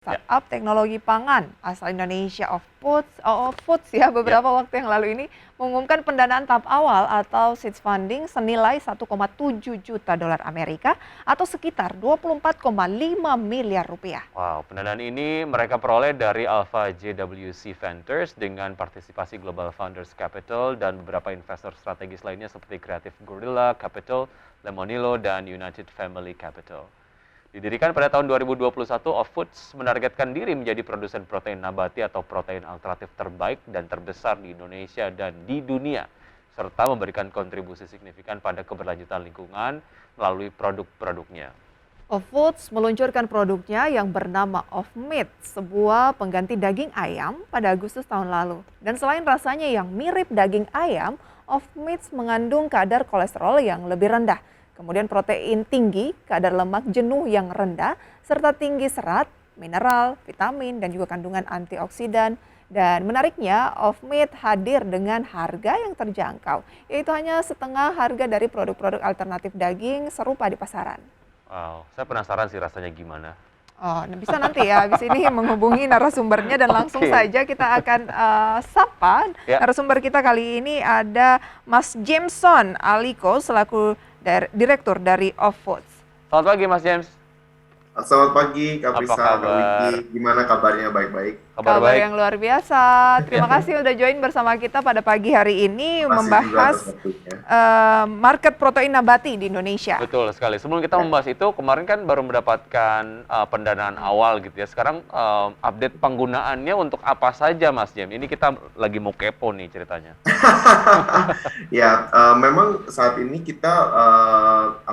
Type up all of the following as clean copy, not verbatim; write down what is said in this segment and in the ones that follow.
Ya, Startup teknologi pangan asal Indonesia of Foods ya ya. beberapa waktu yang lalu ini mengumumkan pendanaan tahap awal atau seed funding senilai 1,7 juta dolar Amerika atau sekitar 24,5 miliar rupiah. Wow, pendanaan ini mereka peroleh dari Alpha JWC Ventures dengan partisipasi Global Founders Capital dan beberapa investor strategis lainnya seperti Creative Gorilla Capital, Lemonilo, dan United Family Capital. Didirikan pada tahun 2021, Off-Foods menargetkan diri menjadi produsen protein nabati atau protein alternatif terbaik dan terbesar di Indonesia dan di dunia, serta memberikan kontribusi signifikan pada keberlanjutan lingkungan melalui produk-produknya. Of-Foods meluncurkan produknya yang bernama Off-Meat, sebuah pengganti daging ayam pada Agustus tahun lalu. Dan selain rasanya yang mirip daging ayam, Off-Meat mengandung kadar kolesterol yang lebih rendah. Kemudian protein tinggi, kadar lemak jenuh yang rendah, serta tinggi serat, mineral, vitamin, dan juga kandungan antioksidan. Dan menariknya, Off-Meat hadir dengan harga yang terjangkau, yaitu hanya setengah harga dari produk-produk alternatif daging serupa di pasaran. Wow, saya penasaran sih rasanya gimana. Oh, bisa nanti ya habis ini menghubungi narasumbernya dan langsung Oke, saja kita akan sapa ya. narasumber kita kali ini ada Mas Jameson Aliko selaku direktur dari Off Foods. Selamat pagi Mas James, Selamat pagi, Kak apa Prisa, Kak kabar? Wiki. Gimana kabarnya? Baik-baik. Kabar Kabar baik? yang luar biasa. Terima kasih udah join bersama kita pada pagi hari ini Terima kasih juga atas membahas waktunya. market protein nabati di Indonesia. Betul sekali. Sebelum kita membahas itu, kemarin kan baru mendapatkan pendanaan awal gitu ya. Sekarang update penggunaannya untuk apa saja Mas James? Ini kita lagi mau kepo nih ceritanya. Ya, memang saat ini kita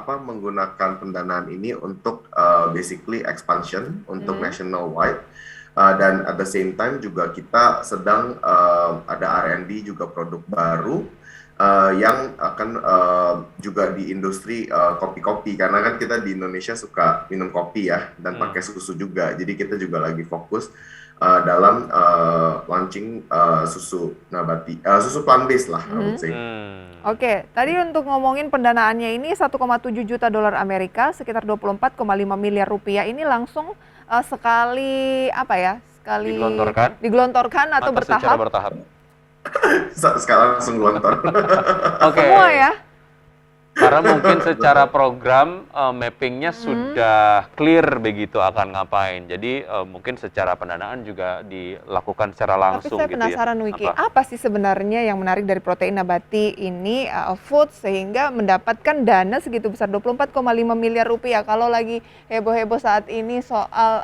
menggunakan pendanaan ini untuk basically expansion untuk nationwide. Dan at the same time juga kita sedang ada R&D juga produk baru yang akan juga di industri kopi-kopi, karena kan kita di Indonesia suka minum kopi ya dan pakai susu juga. Jadi kita juga lagi fokus dalam launching susu nabati, susu plant based lah, I would say. Oke, tadi untuk ngomongin pendanaannya ini 1,7 juta dolar Amerika, sekitar 24,5 miliar rupiah ini langsung sekali apa ya? Sekali digelontorkan atau secara bertahap? bertahap? Sekarang langsung gelontor. Oke. Semua ya? Karena mungkin secara program mappingnya sudah clear begitu akan ngapain. Jadi mungkin secara pendanaan juga dilakukan secara Tapi langsung saya gitu ya. penasaran Wiki, Apa? apa sih sebenarnya yang menarik dari protein nabati ini food sehingga mendapatkan dana segitu besar 24,5 miliar rupiah kalau lagi heboh-heboh saat ini soal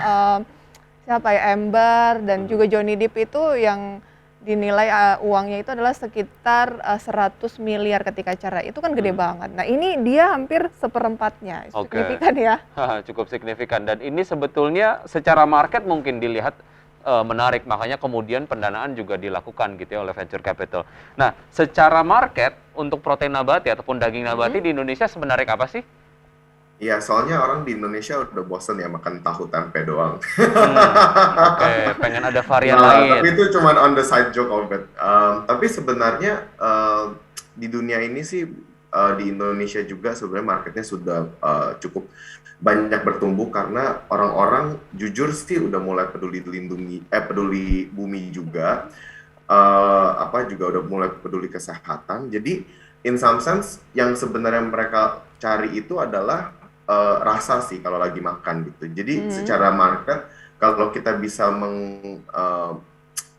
siapa ya Ember dan juga Johnny Depp itu yang dinilai uangnya itu adalah sekitar 100 miliar ketika acara itu kan gede banget. Nah ini dia hampir seperempatnya, Oke. signifikan ya. Cukup signifikan. Dan ini sebetulnya secara market mungkin dilihat menarik, makanya kemudian pendanaan juga dilakukan gitu ya oleh venture capital. Nah, secara market untuk protein nabati ataupun daging nabati di Indonesia sebenarnya apa sih? Ya, soalnya orang di Indonesia udah bosen ya makan tahu tempe doang. Oke, pengen ada varian Nah, lain. tapi itu cuma on the side joke of it. Tapi sebenarnya di dunia ini sih di Indonesia juga sebenarnya marketnya sudah cukup banyak bertumbuh karena orang-orang jujur sih udah mulai peduli bumi juga, juga udah mulai peduli kesehatan. Jadi in some sense yang sebenarnya mereka cari itu adalah rasa sih kalau lagi makan gitu. Jadi secara market kalau kita bisa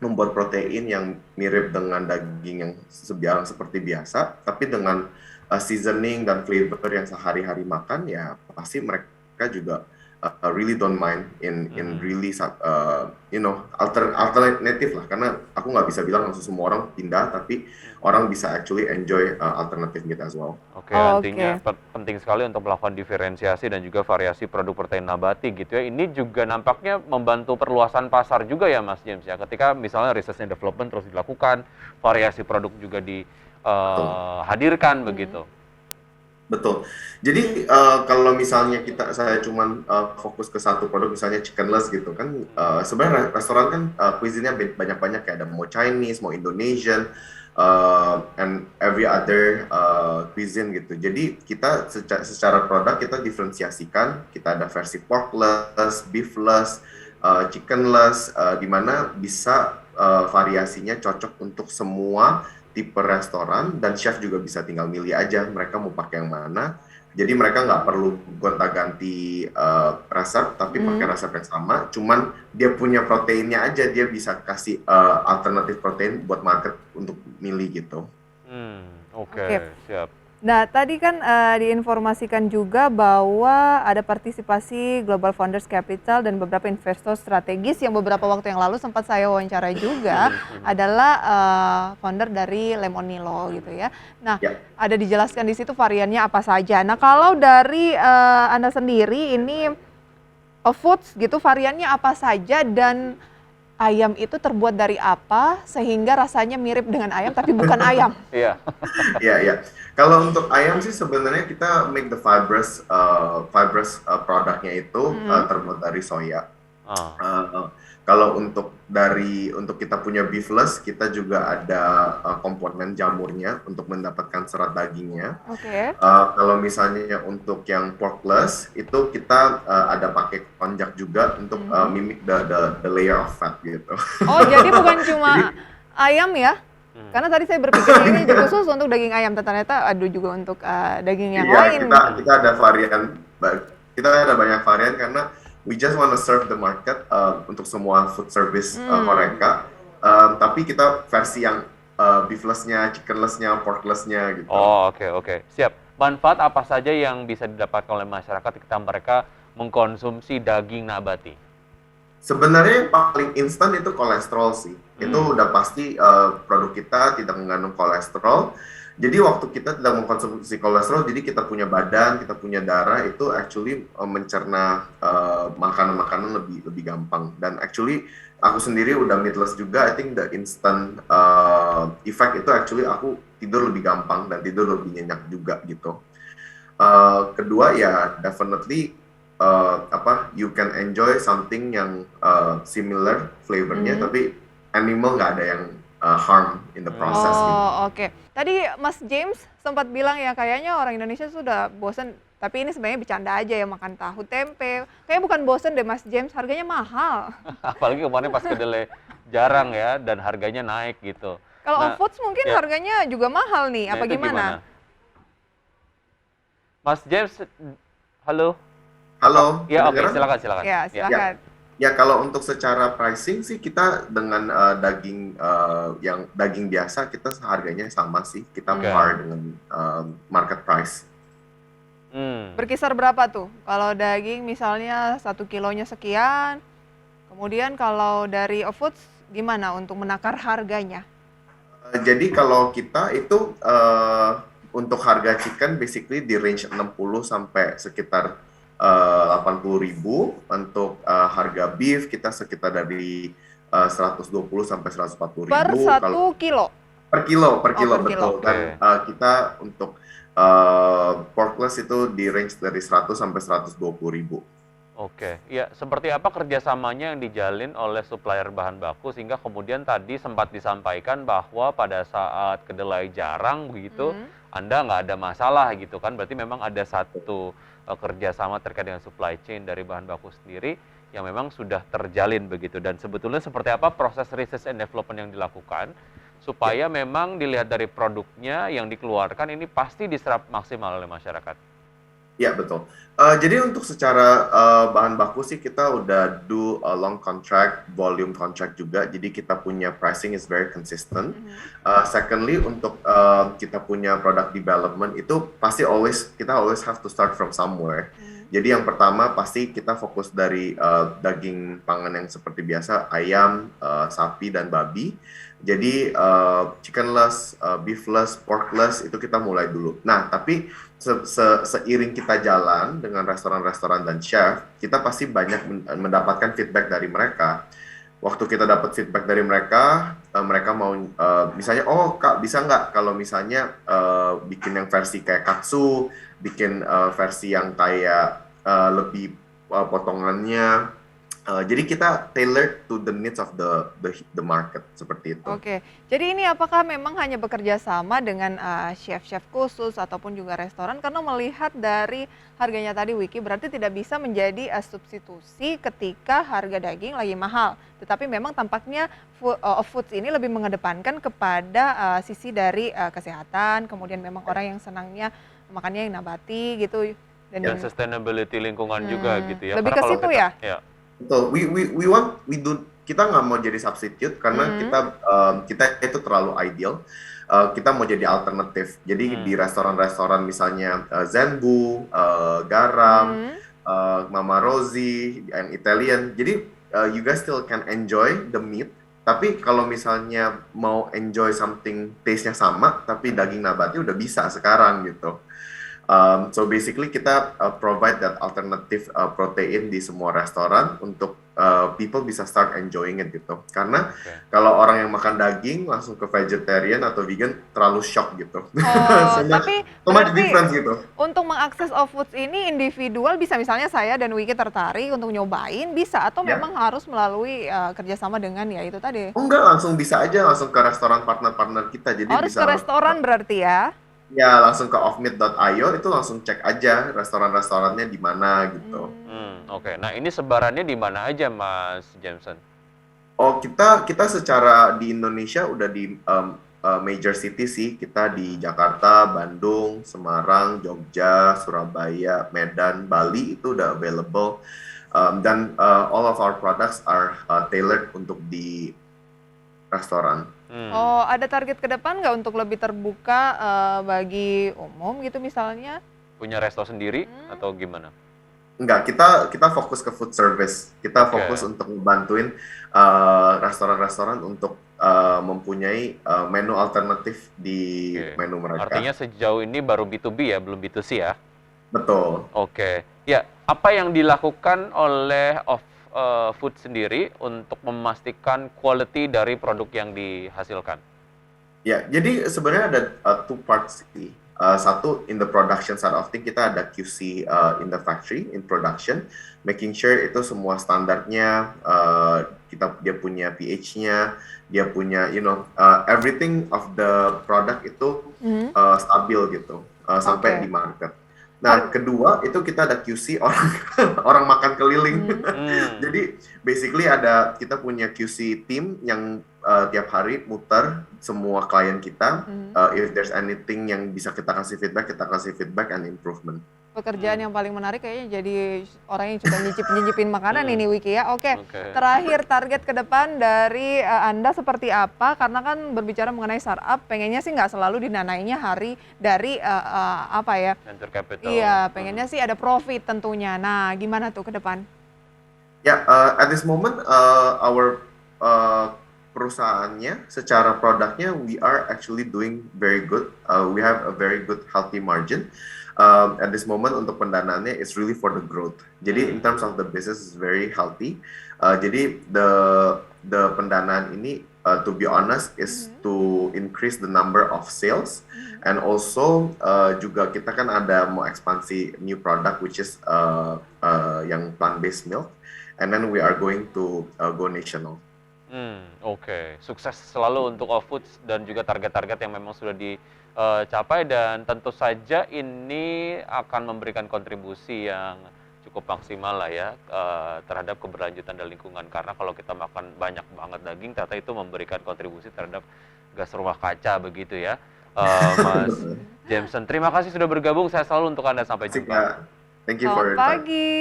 membuat protein yang mirip dengan daging yang seperti biasa, tapi dengan seasoning dan flavor yang sehari-hari makan, ya pasti mereka juga really don't mind in really alternatif lah, karena aku nggak bisa bilang langsung semua orang pindah, tapi orang bisa actually enjoy alternative meat as well. Oke, artinya penting sekali untuk melakukan diferensiasi dan juga variasi produk protein nabati gitu ya. Ini juga nampaknya membantu perluasan pasar juga ya Mas James ya. Ketika misalnya research and development terus dilakukan, variasi produk juga dihadirkan begitu. Betul. Jadi kalau misalnya saya cuman fokus ke satu produk, misalnya chickenless gitu kan, sebenarnya restoran kan cuisine-nya banyak-banyak, kayak ada mau Chinese, mau Indonesian, and every other cuisine gitu. Jadi kita secara produk kita diferensiasikan, kita ada versi porkless, beefless, chickenless, di mana bisa variasinya cocok untuk semua tipe restoran dan chef juga bisa tinggal milih aja mereka mau pakai yang mana. Jadi mereka nggak perlu gonta-ganti resep, tapi pakai resep yang sama. Cuman dia punya proteinnya aja, dia bisa kasih alternatif protein buat market untuk milih gitu. Oke. Siap. Nah, tadi kan diinformasikan juga bahwa ada partisipasi Global Founders Capital dan beberapa investor strategis yang beberapa waktu yang lalu sempat saya wawancara juga adalah founder dari Lemonilo gitu ya. Nah, ada dijelaskan di situ variannya apa saja. Nah, kalau dari Anda sendiri ini foods gitu variannya apa saja dan ayam itu terbuat dari apa sehingga rasanya mirip dengan ayam tapi bukan ayam? Iya. Iya. Kalau untuk ayam sih sebenarnya kita make the fibrous produknya itu terbuat dari soya. Kalau untuk kita punya beefless, kita juga ada komponen jamurnya untuk mendapatkan serat dagingnya. Kalau misalnya untuk yang porkless itu kita ada pakai konjak juga untuk mimic the layer of fat gitu. Oh, jadi bukan cuma ayam ya? Karena tadi saya berpikir ini khusus untuk daging ayam, ternyata ada juga untuk daging yang lain. Kita ada varian, kita ada banyak varian karena we just want to serve the market untuk semua food service Horeca. Tapi kita versi yang beefless-nya, chickenless-nya, porkless-nya gitu. Oh, oke. Siap. Manfaat apa saja yang bisa didapatkan oleh masyarakat ketika mereka mengkonsumsi daging nabati? Sebenarnya yang paling instan itu kolesterol sih. Itu udah pasti produk kita tidak mengandung kolesterol. Jadi waktu kita tidak mengkonsumsi kolesterol, jadi kita punya badan, kita punya darah, itu actually mencerna makanan-makanan lebih gampang. Dan actually aku sendiri udah meatless juga, I think the instant effect itu actually aku tidur lebih gampang dan tidur lebih nyenyak juga gitu. Kedua ya definitely you can enjoy something yang similar flavornya, tapi animal nggak ada yang harm in the process. Oke. Tadi Mas James sempat bilang ya kayaknya orang Indonesia sudah bosan, tapi ini sebenarnya bercanda aja ya makan tahu tempe. Kayaknya bukan bosan deh Mas James, harganya mahal. Apalagi kemarin pas kedelai jarang ya dan harganya naik gitu. Kalau foods mungkin harganya juga mahal nih, apa gimana? Mas James, halo. Halo. Ya, oke, silakan. Ya, silakan. Ya, kalau untuk secara pricing sih kita dengan daging biasa kita harganya sama sih, kita par dengan market price. Berkisar berapa tuh? Kalau daging misalnya 1 kilonya sekian, kemudian kalau dari foods gimana untuk menakar harganya? Jadi kalau kita itu untuk harga chicken basically di range 60 sampai sekitar 80.000. Untuk harga beef kita sekitar dari 120 sampai 140.000 per 1 kilo. Per kilo per betul. Dan kita untuk porkless itu di range dari 100 sampai 120.000. Oke, ya seperti apa kerjasamanya yang dijalin oleh supplier bahan baku sehingga kemudian tadi sempat disampaikan bahwa pada saat kedelai jarang begitu, Anda nggak ada masalah gitu kan, berarti memang ada satu kerjasama terkait dengan supply chain dari bahan baku sendiri yang memang sudah terjalin begitu. Dan sebetulnya seperti apa proses research and development yang dilakukan supaya memang dilihat dari produknya yang dikeluarkan ini pasti diserap maksimal oleh masyarakat. Ya, betul. Jadi untuk secara bahan baku sih kita udah do a long contract, volume contract juga. Jadi kita punya pricing is very consistent. Secondly, untuk kita punya product development itu pasti kita always have to start from somewhere. Jadi yang pertama pasti kita fokus dari daging pangan yang seperti biasa, ayam, sapi, dan babi. Jadi chickenless, beefless, porkless itu kita mulai dulu. Nah, tapi seiring kita jalan dengan restoran-restoran dan chef, kita pasti banyak mendapatkan feedback dari mereka. Waktu kita dapat feedback dari mereka, mereka mau misalnya, oh Kak bisa nggak kalau misalnya bikin yang versi kayak katsu, bikin versi yang kayak lebih potongannya Jadi kita tailored to the needs of the market seperti itu. Oke, jadi ini apakah memang hanya bekerja sama dengan chef-chef khusus ataupun juga restoran? Karena melihat dari harganya tadi Wiki, berarti tidak bisa menjadi substitusi ketika harga daging lagi mahal. Tetapi memang tampaknya Foods ini lebih mengedepankan kepada sisi dari kesehatan, kemudian memang orang yang senangnya makannya yang nabati gitu. Dan sustainability lingkungan juga gitu ya. Lebih Karena ke kalau situ kita, ya? Betul. Kita nggak mau jadi substitute karena kita itu terlalu ideal. Kita mau jadi alternatif. Jadi di restoran-restoran misalnya Zenbu, Garam, Mama Rosie, and Italian. Jadi you guys still can enjoy the meat. Tapi kalau misalnya mau enjoy something taste-nya sama, tapi daging nabati udah bisa sekarang gitu. So basically kita provide that alternative protein di semua restoran untuk people bisa start enjoying it gitu. Karena kalau orang yang makan daging langsung ke vegetarian atau vegan terlalu shock gitu. Oh, tapi berarti difference gitu. untuk mengakses Foods ini individual bisa, misalnya saya dan Wiki tertarik untuk nyobain bisa, atau memang harus melalui kerjasama dengan ya itu tadi? Oh enggak, langsung bisa aja langsung ke restoran partner-partner kita. Jadi Harus bisa ke restoran berarti ya? Ya, langsung ke offmeat.io itu langsung cek aja restoran-restorannya di mana gitu. Oke. Nah, ini sebarannya di mana aja, Mas Jameson? Oh, kita secara di Indonesia udah di major city sih. Kita di Jakarta, Bandung, Semarang, Jogja, Surabaya, Medan, Bali itu udah available. Dan all of our products are tailored untuk di restoran. Oh, ada target ke depan nggak untuk lebih terbuka bagi umum gitu misalnya? Punya resto sendiri atau gimana? Enggak, kita fokus ke food service. Kita fokus untuk membantuin restoran-restoran untuk mempunyai menu alternatif di menu mereka. Artinya sejauh ini baru B2B ya, belum B2C ya? Betul. Oke. Ya, apa yang dilakukan oleh Food sendiri untuk memastikan quality dari produk yang dihasilkan? Ya, jadi sebenarnya ada two parts sih. Satu, in the production side of things, kita ada QC in the factory, in production, making sure itu semua standarnya, dia punya pH-nya, dia punya, everything of the product itu stabil gitu, sampai di market. Nah, kedua itu kita ada QC orang makan keliling. Jadi basically kita punya QC team yang tiap hari muter semua klien kita. If there's anything yang bisa kita kasih feedback and improvement. Pekerjaan yang paling menarik kayaknya jadi orang yang suka nyicipin makanan ini, Wiki ya. Oke. Terakhir, target ke depan dari Anda seperti apa? Karena kan berbicara mengenai startup, pengennya sih nggak selalu dinanainya dari apa ya? Venture capital. Iya, pengennya sih ada profit tentunya. Nah, gimana tuh ke depan? Ya, at this moment our perusahaannya secara produknya we are actually doing very good. We have a very good healthy margin. At this moment untuk pendanaannya it's really for the growth. Jadi in terms of the business is very healthy. Jadi the pendanaan ini to be honest is to increase the number of sales and also juga kita kan ada mau ekspansi new product which is yang plant-based milk and then we are going to go national. Oke. Sukses selalu untuk Foods dan juga target-target yang memang sudah dicapai dan tentu saja ini akan memberikan kontribusi yang cukup maksimal lah ya terhadap keberlanjutan dan lingkungan, karena kalau kita makan banyak banget daging ternyata itu memberikan kontribusi terhadap gas rumah kaca begitu ya. Mas Jameson, terima kasih sudah bergabung. Saya selalu untuk Anda, sampai jumpa. Thank you for your Selamat time. pagi.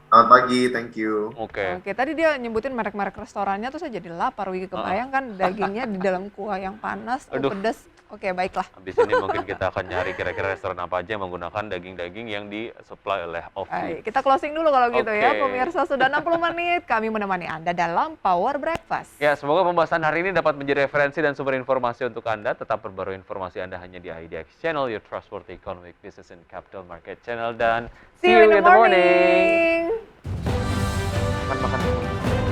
Selamat pagi, thank you. Oke, tadi dia nyebutin merek-merek restorannya tuh saya jadi lapar, Wiki. Kebayang kan dagingnya di dalam kuah yang panas, pedas. Oke, baiklah. Habis ini mungkin kita akan nyari kira-kira restoran apa aja yang menggunakan daging-daging yang disuplai oleh Foods. Kita closing dulu kalau gitu ya, pemirsa. Sudah 60 menit kami menemani Anda dalam Power Breakfast. Ya, semoga pembahasan hari ini dapat menjadi referensi dan sumber informasi untuk Anda. Tetap perbarui informasi Anda hanya di IDX Channel, your trustworthy economic business and capital market channel. Dan See you in the morning. Makan.